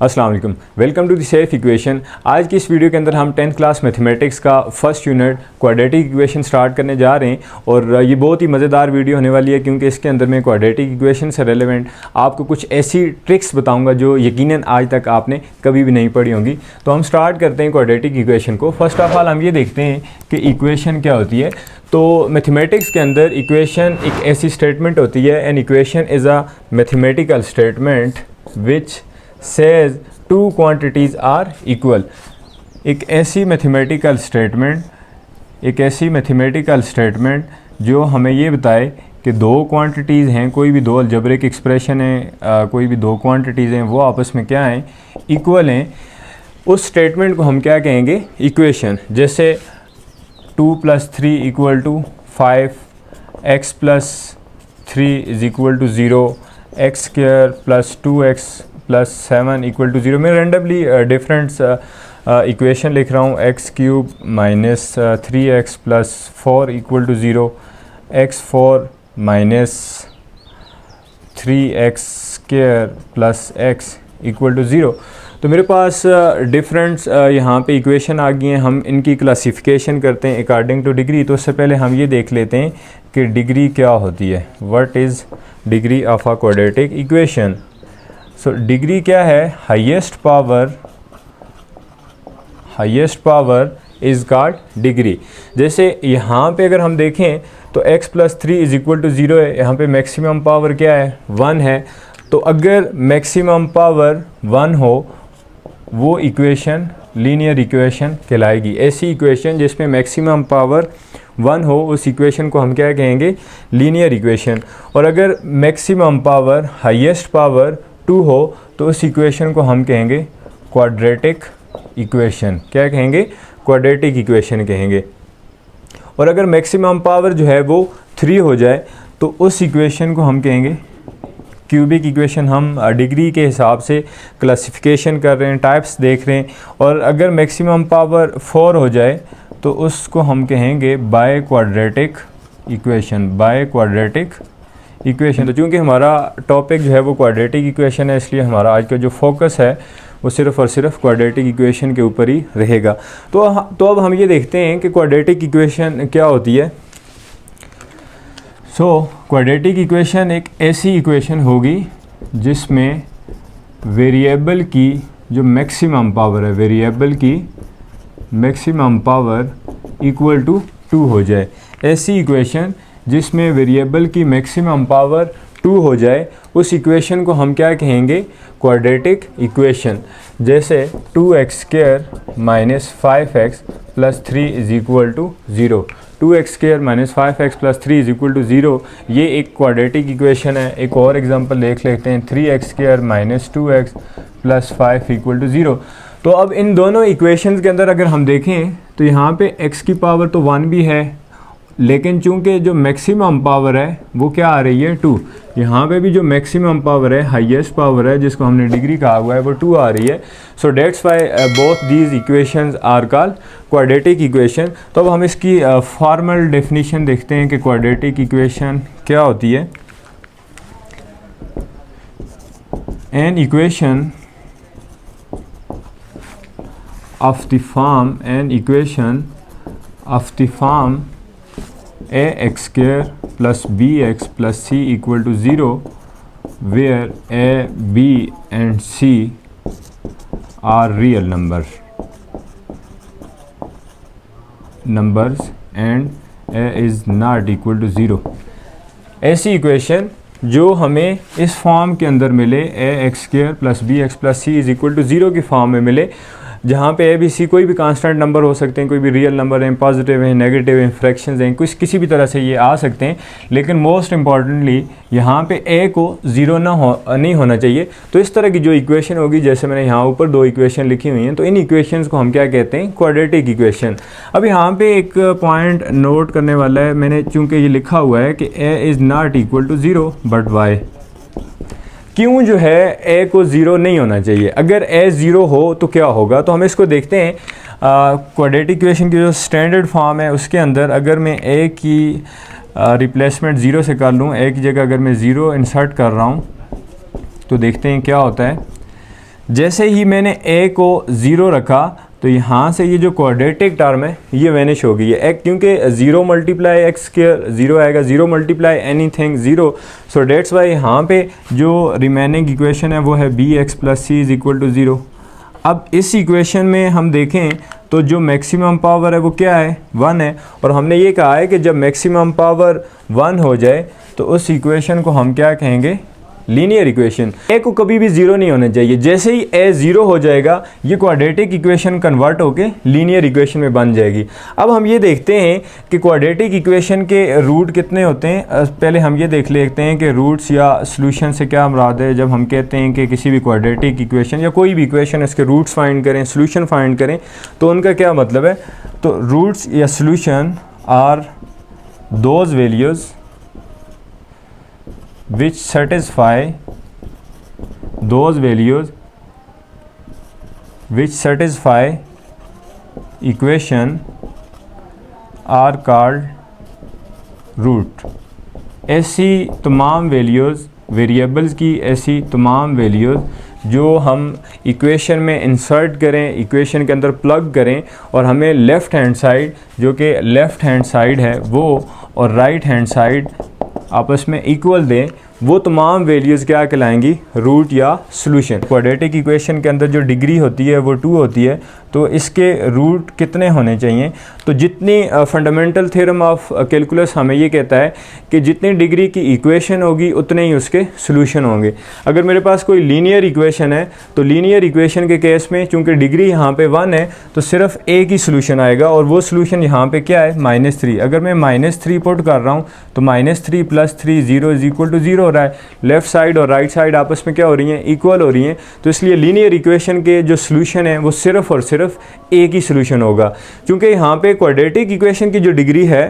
अस्सलाम वालेकुम, welcome to the safe equation. आज की इस वीडियो के अंदर हम 10th क्लास मैथमेटिक्स का first unit quadratic equation start करने जा रहे हैं और ये बहुत ही मज़ेदार वीडियो होने वाली है क्योंकि इसके अंदर मैं क्वाड्रेटिक इक्वेशन से रेलेवेंट आपको कुछ ऐसी ट्रिक्स बताऊंगा जो यकीनन आज तक आपने कभी भी नहीं पढ़ी होंगी। तो हम स्टार्ट करते हैं क्वाड्रेटिक इक्वेशन को। फर्स्ट ऑफ ऑल हम ये देखते हैं कि इक्वेशन क्या होती है। तो मैथमेटिक्स के अंदर इक्वेशन एक ऐसी स्टेटमेंट होती है, an equation is a mathematical statement which says two quantities are equal। एक ऐसी मैथमेटिकल स्टेटमेंट जो हमें ये बताए कि दो क्वांटिटीज़ हैं, कोई भी दो अलजेब्रिक एक्सप्रेशन है, कोई भी दो क्वांटिटीज़ हैं, वो आपस में क्या हैं, इक्वल हैं। उस स्टेटमेंट को हम क्या कहेंगे, इक्वेशन। जैसे 2 + 3 = 5, x + 3 = 0, x² + 2x + 7 = 0। मैं रेंडमली डिफरेंट इक्वेशन लिख रहा हूँ। x³ - 3x + 4 = 0, x4 - 3x² + x = 0। तो मेरे पास डिफरेंट यहाँ पे इक्वेशन आ गई हैं। हम इनकी क्लासिफिकेशन करते हैं अकॉर्डिंग टू डिग्री। तो उससे पहले हम ये देख लेते हैं कि डिग्री क्या होती है। What is degree of a quadratic equation. So degree क्या है, highest power is called degree. जैसे यहाँ पे अगर हम देखें तो x + 3 = 0 है। यहाँ पे मैक्सिमम पावर क्या है, 1 है। तो अगर मैक्सिमम पावर 1 हो वो इक्वेशन लीनियर इक्वेशन कहलाएगी। ऐसी इक्वेशन जिसमें मैक्सिमम पावर 1 हो उस इक्वेशन को हम क्या कहेंगे, लीनियर इक्वेशन। और अगर मैक्सिमम पावर हाईएस्ट पावर 2 हो तो उस इक्वेशन को हम कहेंगे क्वाड्रेटिक इक्वेशन। क्या कहेंगे, क्वाड्रेटिक इक्वेशन कहेंगे। और अगर मैक्सिमम पावर जो है वो 3 हो जाए तो उस इक्वेशन को हम कहेंगे क्यूबिक इक्वेशन। हम डिग्री के हिसाब से क्लासिफिकेशन कर रहे हैं, टाइप्स देख रहे हैं। और अगर मैक्सिमम पावर 4 हो जाए तो उसको हम कहेंगे बाय क्वाड्रेटिक इक्वेशन। तो चूँकि हमारा टॉपिक जो है वो क्वाड्रेटिक इक्वेशन है, इसलिए हमारा आज का जो फोकस है वो सिर्फ़ और सिर्फ क्वाड्रेटिक इक्वेशन के ऊपर ही रहेगा। तो अब हम ये देखते हैं कि क्वाड्रेटिक इक्वेशन क्या होती है। क्वाड्रेटिक इक्वेशन एक ऐसी इक्वेशन होगी जिसमें वेरिएबल की जो मैक्सिमम पावर है, वेरिएबल की मैक्सिमम पावर = 2 हो जाए। ऐसी इक्वेशन जिसमें वेरिएबल की मैक्सिमम पावर 2 हो जाए उस इक्वेशन को हम क्या कहेंगे, क्वाड्रेटिक इक्वेशन। जैसे 2x² - 5x + 3 = 0, 2x² - 5x + 3 = 0, ये एक क्वाड्रेटिक इक्वेशन है। एक और एग्जांपल देख लेते हैं, 3x² - 2x + 5 = 0। तो अब इन दोनों इक्वेशंस के अंदर अगर हम देखें तो यहाँ पे x की पावर तो 1 भी है, लेकिन चूंकि जो मैक्सिमम पावर है वो क्या आ रही है, 2। यहाँ पे भी जो मैक्सिमम पावर है, हाईएस्ट पावर है, जिसको हमने डिग्री कहा हुआ है, वो 2 आ रही है। So that's why both these equations are called quadratic equation. तो अब हम इसकी फॉर्मल डेफिनेशन देखते हैं कि क्वाड्रेटिक इक्वेशन क्या होती है। An equation of the form ax² + bx + c = 0 where a, b and c are real numbers and a is not equal to 0। ऐसी इक्वेशन जो हमें इस फॉर्म के अंदर मिले, ax² + bx + c = 0 की फॉर्म में मिले, जहाँ पे ए बी सी कोई भी कांस्टेंट नंबर हो सकते हैं, कोई भी रियल नंबर हैं, पॉजिटिव हैं, नेगेटिव हैं, फ्रैक्शंस हैं, कुछ किसी भी तरह से ये आ सकते हैं। लेकिन मोस्ट इम्पॉर्टेंटली यहाँ पे ए को 0 नहीं होना चाहिए। तो इस तरह की जो इक्वेशन होगी, जैसे मैंने यहाँ ऊपर 2 इक्वेशन लिखी हुई हैं, तो इन इक्वेशंस को हम क्या कहते हैं, क्वाड्रेटिक इक्वेशन। अब यहाँ पे एक पॉइंट नोट करने वाला है, मैंने चूँकि ये लिखा हुआ है कि a is not equal to 0, but why, क्यों जो है ए को 0 नहीं होना चाहिए। अगर ए 0 हो तो क्या होगा, तो हम इसको देखते हैं। क्वाड्रेटिक इक्वेशन की जो स्टैंडर्ड फॉर्म है उसके अंदर अगर मैं ए की रिप्लेसमेंट 0 से कर लूँ, ए की जगह अगर मैं 0 इंसर्ट कर रहा हूँ तो देखते हैं क्या होता है। जैसे ही मैंने a को 0 रखा तो यहाँ से ये जो क्वाड्रेटिक टर्म है ये वैनिश हो गई है, क्योंकि 0 मल्टीप्लाई एक्स स्क्वायर 0 आएगा, 0 multiply anything 0, so that's why यहाँ पे जो रिमेनिंग इक्वेशन है वो है b x plus c is equal to 0। अब इस इक्वेशन में हम देखें तो जो मैक्सिमम पावर है वो क्या है, 1 है, और हमने ये कहा है कि जब मैक्सिमम पावर 1 हो जाए तो उस इक्वेशन को हम क्या कहेंगे, लीनियर इक्वेशन। ए को कभी भी 0 नहीं होना चाहिए, जैसे ही ए 0 हो जाएगा ये क्वाड्रेटिक इक्वेशन कन्वर्ट होके लीनियर इक्वेशन में बन जाएगी। अब हम ये देखते हैं कि क्वाड्रेटिक इक्वेशन के रूट कितने होते हैं। पहले हम ये देख लेते हैं कि रूट्स या सॉल्यूशन से क्या मुराद है। जब हम कहते हैं कि किसी भी क्वाड्रेटिक इक्वेशन या कोई भी इक्वेशन इसके रूट्स फाइंड करें, सॉल्यूशन फाइंड करें, तो उनका क्या मतलब है। तो रूट्स या solution are those values which satisfy equation are called root। ऐसी तमाम वैल्यूज़, वेरिएबल्स की ऐसी तमाम वैल्यूज़ जो हम इक्वेशन में इंसर्ट करें, इक्वेशन के अंदर प्लग करें और हमें लेफ़्ट हैंड साइड, जो कि लेफ़्ट हैंड साइड है वो, और राइट हैंड साइड आपस में इक्वल दें, वो तमाम वैल्यूज़ क्या कहलाएंगी, रूट या सॉल्यूशन। क्वाड्रेटिक इक्वेशन के अंदर जो डिग्री होती है वो 2 होती है, तो इसके रूट कितने होने चाहिए। तो जितनी फंडामेंटल थ्योरम ऑफ कैलकुलस हमें ये कहता है कि जितनी डिग्री की इक्वेशन होगी उतने ही उसके सॉल्यूशन होंगे। अगर मेरे पास कोई लीनियर इक्वेशन है तो लीनियर इक्वेशन के केस में चूँकि डिग्री यहाँ पे 1 है तो सिर्फ एक ही सॉल्यूशन आएगा, और वो सॉल्यूशन यहाँ पे क्या है, -3। अगर मैं -3 पुट कर रहा हूँ तो -3 + 3 0 इज़ इक्वल टू 0 हो रहा है। लेफ़्ट साइड और राइट साइड आपस में क्या हो रही हैं, इक्वल हो रही हैं। तो इसलिए लीनियर इक्वेशन के जो सॉल्यूशन है वो सिर्फ और सिर्फ एक ही सॉल्यूशन होगा। क्योंकि यहाँ पे क्वाड्रेटिक इक्वेशन की जो डिग्री है,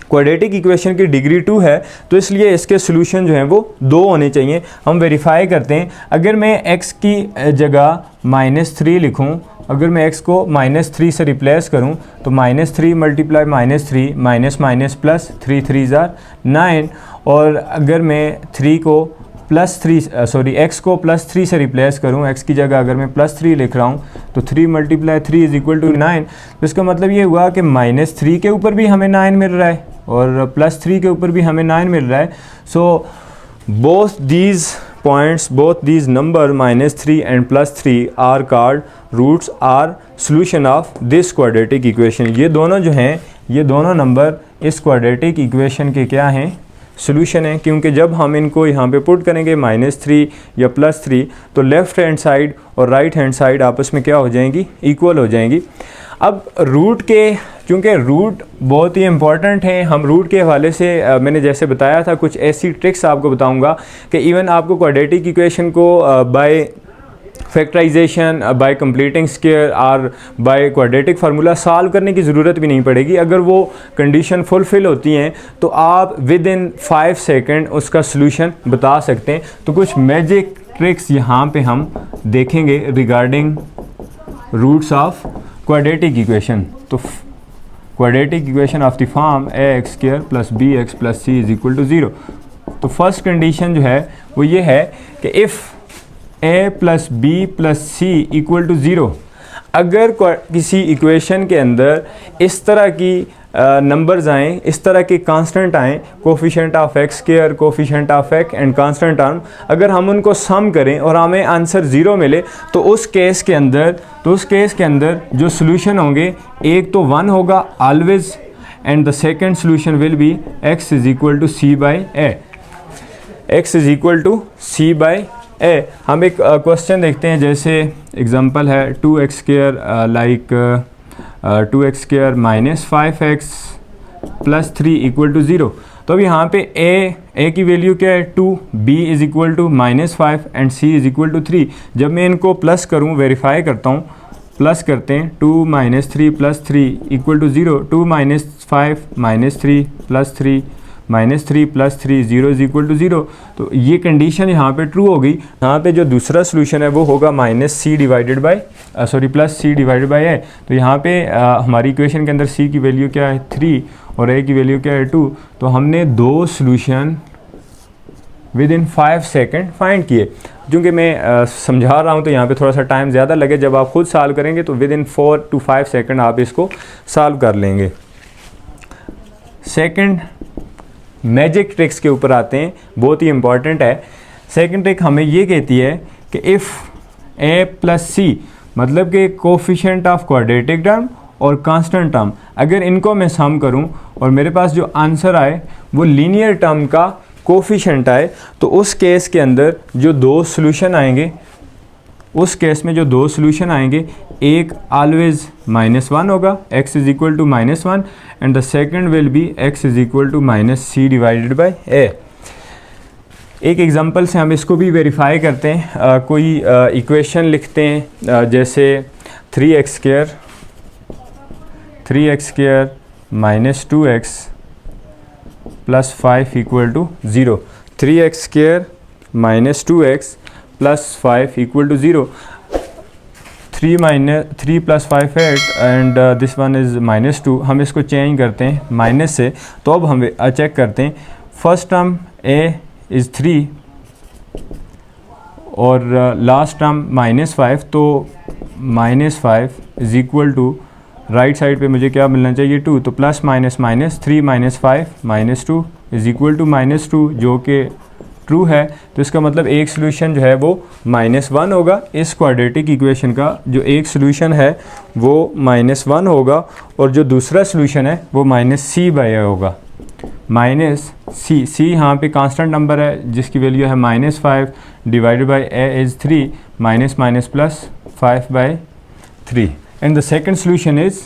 क्वाड्रेटिक इक्वेशन की डिग्री 2 है, तो इसलिए इसके सॉल्यूशन जो हैं वो 2 होने चाहिए। हम वेरीफाई करते हैं। अगर मैं x की जगह -3 लिखूं, अगर मैं x को -3 से रिप्लेस करूं तो -3 मल्टीप्लाई -3 माइनस प्लस 3 3 ज़ार 9, और अगर मैं 3 को x को +3 से रिप्लेस करूं, x की जगह अगर मैं +3 लिख रहा हूं तो 3 × 3 इज़ इक्वल टू 9। तो इसका मतलब ये हुआ कि -3 के ऊपर भी हमें 9 मिल रहा है और +3 के ऊपर भी हमें 9 मिल रहा है। So both these points, both these number -3 and +3 are called roots are solution of this quadratic equation. ये दोनों जो हैं, ये दोनों नंबर इस क्वाड्रेटिक इक्वेशन के क्या हैं, सॉल्यूशन है। क्योंकि जब हम इनको यहाँ पे पुट करेंगे -3 या +3 तो लेफ़्ट हैंड साइड और राइट हैंड साइड आपस में क्या हो जाएंगी, इक्वल हो जाएंगी। अब रूट के, क्योंकि रूट बहुत ही इंपॉर्टेंट है, हम रूट के हवाले से मैंने जैसे बताया था कुछ ऐसी ट्रिक्स आपको बताऊंगा कि इवन आपको क्वाड्रेटिक इक्वेशन को by factorization, by completing square और बाय क्वाड्रेटिक फार्मूला सॉल्व करने की ज़रूरत भी नहीं पड़ेगी। अगर वो कंडीशन फुलफ़िल होती हैं तो आप विद इन 5 सेकंड उसका सॉल्यूशन बता सकते हैं। तो कुछ मैजिक ट्रिक्स यहाँ पे हम देखेंगे regarding roots of quadratic equation. तो quadratic equation of the form ax² + bx + c is equal to 0। तो फर्स्ट कंडीशन जो है वो ये है कि if a + b + c equal to 0, अगर किसी इक्वेशन के अंदर इस तरह की नंबर्स आएँ, इस तरह के कांस्टेंट आएँ, coefficient of x², coefficient of x and constant term, अगर हम उनको सम करें और हमें आंसर 0 मिले तो उस केस के अंदर जो सॉल्यूशन होंगे, एक तो 1 होगा always, and the second solution will be x is equal to c/a। x is equal to c/a। हम एक क्वेश्चन देखते हैं, जैसे एग्जांपल है 2x² like 2x² - 5x + 3 equal to 0। तो अब यहाँ पे a की वैल्यू क्या है, 2, b is equal to -5 and c is equal to 3। जब मैं इनको प्लस करूँ, वेरीफाई करता हूँ, प्लस करते हैं, 2 - 3 + 3 equal to 0, 2 - 5 - 3 + 3 -3 + 3 0 is equal to 0। तो ये कंडीशन यहाँ पे ट्रू होगी। यहाँ पे जो दूसरा सोल्यूशन है वो होगा -c divided bye +c divided by a। तो यहाँ पे हमारी इक्वेशन के अंदर c की वैल्यू क्या है, 3, और a की वैल्यू क्या है, 2। तो हमने दो solution with in 5 second find किए। क्योंकि मैं समझा रहा हूँ तो यहाँ पे थोड़ा सा टाइम ज़्यादा लगे, जब आप खुद सॉल्व करेंगे तो विद इन 4 to 5 सेकेंड आप इसको सॉल्व कर लेंगे। सेकंड मैजिक ट्रिक्स के ऊपर आते हैं, बहुत ही इंपॉर्टेंट है। सेकंड ट्रिक हमें ये कहती है कि इफ़ a प्लस सी, मतलब कि कोफिशिएंट ऑफ क्वाड्रेटिक टर्म और कांस्टेंट टर्म, अगर इनको मैं सम करूं और मेरे पास जो आंसर आए वो लीनियर टर्म का कोफिशिएंट आए, तो उस केस के अंदर जो दो सॉल्यूशन आएंगे, उस केस में जो दो सॉल्यूशन आएंगे, एक ऑलवेज -1 होगा, x is equal to -1, and the second will be x is equal to -c divided by a। एक एग्जांपल से हम इसको भी वेरीफाई करते हैं। कोई इक्वेशन लिखते हैं, जैसे 3x square -2x plus 5 equal to 0। 3x square -2x plus 5 equal to 0। 3 plus 5 8 and this one is -2। हम इसको चेंज करते हैं माइनस से, तो अब हम चेक करते हैं। फर्स्ट टर्म a इज़ 3 और लास्ट टर्म -5, तो -5 is equal to right side पे मुझे क्या मिलना चाहिए 2, तो plus minus minus 3 - 5 -2 is equal to -2, जो कि ट्रू है। तो इसका मतलब एक सोल्यूशन जो है वो -1 होगा। इस क्वाड्रेटिक इक्वेशन का जो एक सोल्यूशन है वो -1 होगा, और जो दूसरा सोल्यूशन है वो -c/a होगा। -c यहाँ पे कांस्टेंट नंबर है जिसकी वैल्यू है -5 divided by a is 3, minus plus 5/3, and the second solution is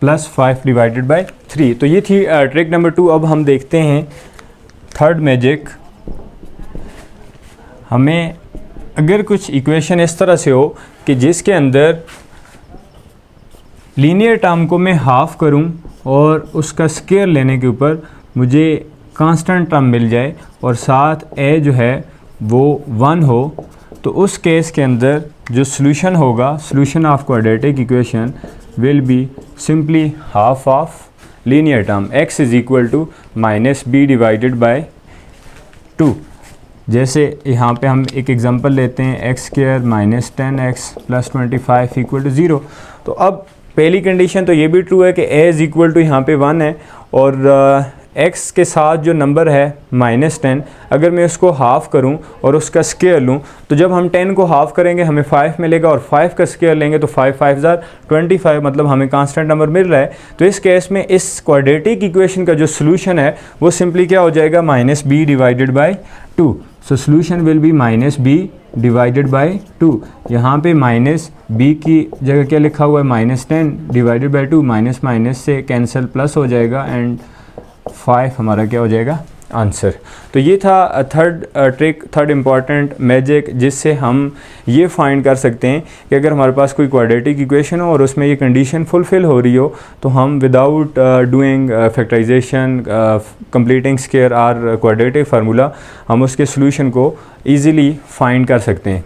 +5 divided by 3। तो ये थी ट्रिक नंबर 2। अब हम देखते हैं थर्ड मैजिक। हमें अगर कुछ इक्वेशन इस तरह से हो कि जिसके अंदर लीनियर टर्म को मैं हाफ करूं और उसका स्क्वायर लेने के ऊपर मुझे कांस्टेंट टर्म मिल जाए और साथ a जो है वो 1 हो, तो उस केस के अंदर जो सॉल्यूशन होगा, solution of quadratic equation will be simply half of linear term x is equal to -b divided by 2। जैसे यहाँ पे हम एक एग्जांपल लेते हैं, x square -10x plus 25 equal to 0। तो अब पहली कंडीशन तो ये भी ट्रू है कि a इज़ इक्वल टू यहाँ पे 1 है, और x के साथ जो नंबर है -10, अगर मैं उसको हाफ़ करूँ और उसका स्क्वायर लूँ, तो जब हम 10 को हाफ़ करेंगे हमें 5 मिलेगा, और 5 का स्क्वायर लेंगे तो 5 5 25, मतलब हमें कांस्टेंट नंबर मिल रहा है। तो इस केस में इस क्वाड्रेटिक इक्वेशन का जो सोल्यूशन है वो सिंपली क्या हो जाएगा, -b divided by 2। So solution will be -b divided by 2। यहाँ पे -b की जगह क्या लिखा हुआ है, -10 डिवाइडेड बाय 2, माइनस से कैंसिल प्लस हो जाएगा, एंड 5 हमारा क्या हो जाएगा, आंसर। तो ये था थर्ड इम्पॉर्टेंट मैजिक, जिससे हम ये फाइंड कर सकते हैं कि अगर हमारे पास कोई क्वाड्रेटिक इक्वेशन हो और उसमें ये कंडीशन फुलफ़िल हो रही हो, तो हम without doing factorization, completing square और क्वाड्रेटिक फार्मूला, हम उसके सोल्यूशन को ईज़िली फाइंड कर सकते हैं।